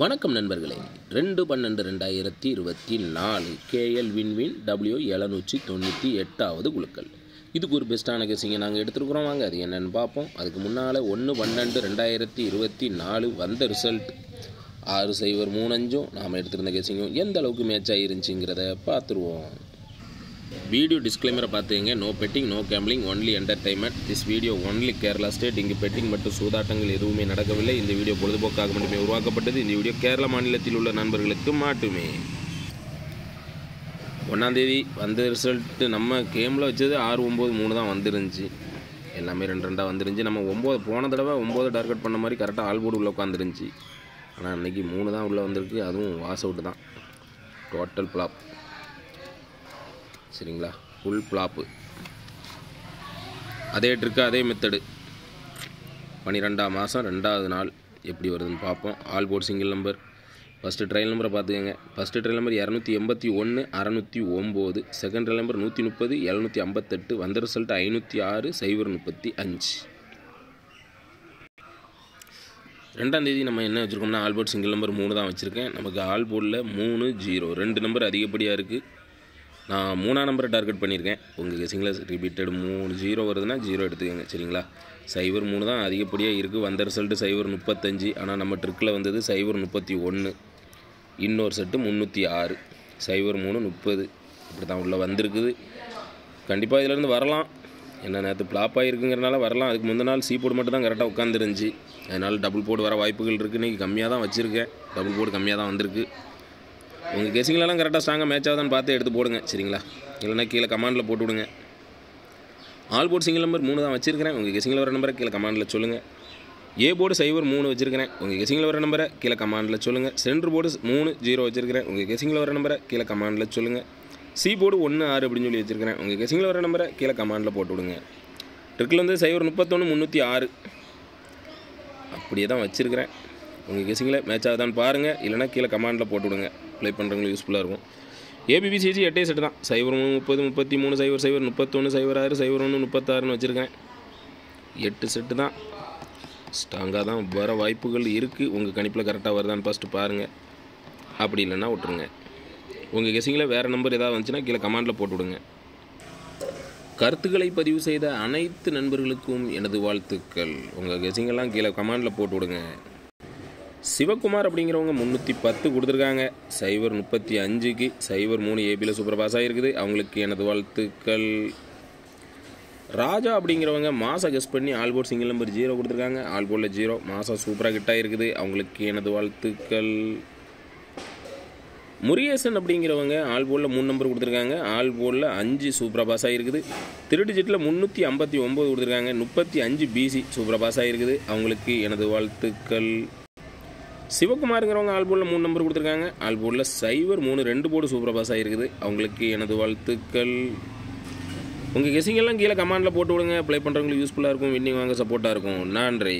வணக்கம் நண்பர்களே. 2/12/2024 KL win win W798வது குலுக்கல். இதுக்கு ஒரு பெஸ்ட்டான கெஸிங்கை நாங்கள் எடுத்துருக்குறோம். வாங்க அது என்னென்னு பார்ப்போம். அதுக்கு முன்னால் 1/12/2024 வந்த ரிசல்ட் 6035 நாம் எடுத்திருந்த கெஸிங்கும் எந்த அளவுக்கு மேட்ச் ஆகிருந்துச்சிங்கிறத பார்த்துருவோம். வீடியோ டிஸ்க்ளைமரை பார்த்துங்க. No betting, no gambling, only entertainment. This video only Kerala state. இங்கு பெட்டிங் மற்றும் சூதாட்டங்கள் எதுவுமே நடக்கவில்லை. இந்த வீடியோ பொழுதுபோக்காக மட்டுமே உருவாக்கப்பட்டது. இந்த வீடியோ கேரளா மாநிலத்தில் உள்ள நண்பர்களுக்கு மட்டுமே. 1ஆம் தேதி வந்த ரிசல்ட்டு நம்ம கேமில் வச்சது 6-9-3 தான் வந்துருந்துச்சு. எல்லாமே 2-2 வந்துருந்துச்சு. நம்ம 9 போன தடவை 9 டார்கெட் பண்ண மாதிரி கரெக்டாக ஆல் போர்டு உள்ளே உட்காந்துருந்துச்சு. ஆனால் அன்றைக்கி 3 தான் உள்ளே வந்திருக்கு. அதுவும் வாஸ் அவுட்டு தான். Total flop. சரிங்களா, ஃபுல் ஃப்ளாப்பு. அதே ட்ரிக்கு, அதே மெத்தடு. 12ஆம் மாதம் 2வது நாள் எப்படி வருதுன்னு பார்ப்போம். All board single number. First trial நம்பரை பார்த்துக்கங்க. First trial number 281 609. Second trial number 130 758. வந்த ரிசல்ட் 506 035. 2ஆம் தேதி நம்ம என்ன வச்சுருக்கோம்னா ஆல் போர்ட் சிங்கிள் நம்பர் 3 தான் வச்சுருக்கேன். நமக்கு ஆல் போர்டில் 3 0 2 நம்பர் அதிகப்படியாக இருக்குது. நான் 3ஆம் நம்பரை டார்கெட் பண்ணியிருக்கேன். உங்கள் கெஸிங்கில் ரிப்பீட்டட் 3 0 வருதுன்னா 0 எடுத்துக்கோங்க. சரிங்களா, 0-3 தான் அதிகப்படியாக இருக்குது. வந்த ரிசல்ட்டு 0-35. ஆனால் நம்ம ட்ரிக்கில் வந்தது 0-31. இன்னொரு செட்டு 306 0-3-30. இப்படி தான் உள்ளே வந்திருக்குது. கண்டிப்பாக இதிலேருந்து வரலாம். என்ன நேற்று ஃப்ளாப் ஆகிருக்குங்கிறனால வரலாம். அதுக்கு முந்தின நாள் சி போர்டு மட்டும் தான் கரெக்டாக உட்காந்துருந்துச்சு. அதனால் டபுள் போர்டு வர வாய்ப்புகள் இருக்குது. இன்றைக்கி கம்மியாக தான் வச்சுருக்கேன். டபுள் போர்டு கம்மியாக தான் வந்திருக்கு. உங்கள் கெஸிங்லலாம் கரெக்டாக ஸ்ட்ராங்காக மேட்ச் ஆகுதான்னு பார்த்து எடுத்து போடுங்க. சரிங்களா, இல்லைனா கீழே கமாண்டில் போட்டு விடுங்க. ஆல் போர்டு சிங்கிள் நம்பர் 3 தான் வச்சுருக்கிறேன். உங்கள் கெஸிங்கில் வர நம்பரை கீழே கமாண்டில் சொல்லுங்கள். ஏ போர்டு 0-3 வச்சுருக்கிறேன். உங்கள் கெஸிங்கில் வர நம்பரை கீழே கமாண்டில் சொல்லுங்கள். சென்ட்ரு போர்டு 3-0 வச்சுருக்கிறேன். உங்கள் கெஸிங்கில் வர நம்பரை கீழே கமாண்டில் சொல்லுங்கள். சி போர்டு 1-6 அப்படின்னு சொல்லி வச்சுருக்கிறேன். உங்கள் கெஸிங்கில் வர நம்பரை கீழே கமாண்டில் போட்டு விடுங்க. ட்ரிக்கில் வந்து 0-31 306 அப்படியே தான் வச்சுருக்கிறேன். உங்கள் கெஸிங்கில் மேட்ச் ஆகுதான்னு பாருங்கள். இல்லைனா கீழே கமாண்டில் போட்டு விடுங்க. ப்ளே பண்ணுறவங்களுக்கு யூஸ்ஃபுல்லாக இருக்கும். ஏபிபிசிசி 8 செட்டு தான். 0-3 30 33 00 31 06 01 36ன்னு வச்சுருக்கேன். 8 செட்டு தான். ஸ்ட்ராங்காக தான் வர வாய்ப்புகள் இருக்குது. உங்கள் கணிப்பில் கரெக்டாக வருதான்னு ஃபஸ்ட்டு பாருங்கள். அப்படி இல்லைன்னா விட்டுருங்க. உங்கள் கெஸிங்கில் வேறு நம்பர் ஏதாவது வந்துச்சுன்னா கீழே கமாண்டில் போட்டு விடுங்க. கருத்துக்களை பதிவு செய்த அனைத்து நண்பர்களுக்கும் எனது வாழ்த்துக்கள். உங்கள் கெஸிங்கெல்லாம் கீழே கமாண்டில் போட்டு விடுங்க. சிவகுமார் அப்படிங்கிறவங்க 310 கொடுத்துருக்காங்க. 0-35க்கு 0-3 ஏபியில் சூப்பர் பாஸ் ஆகிருக்குது. அவங்களுக்கு எனது வாழ்த்துக்கள். ராஜா அப்படிங்கிறவங்க மாதம் கெஸ் பண்ணி ஆல் போர்ட் சிங்கிள் நம்பர் 0 கொடுத்துருக்காங்க. ஆல் போர்டில் 0 மாதம் சூப்பராக கிட்டாக இருக்குது. அவங்களுக்கு எனது வாழ்த்துக்கள். முருகேசன் அப்படிங்கிறவங்க ஆல் போர்டில் 3 நம்பர் கொடுத்துருக்காங்க. ஆல் போர்டில் 5 சூப்பராக பாஸ் ஆகிருக்குது. திருட்டு ஜெட்டில் 359 கொடுத்துருக்காங்க. 35 பிசி சூப்பராக பாஸ் ஆகிருக்குது. அவங்களுக்கு எனது வாழ்த்துக்கள். சிவகுமாருங்கிறவங்க ஆல் போர்டில் 3 நம்பர் கொடுத்துருக்காங்க. ஆல் போர்டில் 0-3 2 போர்டு சூப்பராக பாஸ் ஆகிருக்குது. அவங்களுக்கு எனது வாழ்த்துக்கள். உங்கள் கெஸிங்கெல்லாம் கீழே கமாண்டில் போட்டு விடுங்க. ப்ளே பண்ணுறவங்களுக்கு யூஸ்ஃபுல்லாக இருக்கும். வின்னிங் வாங்க சப்போர்ட்டாக இருக்கும். நன்றி.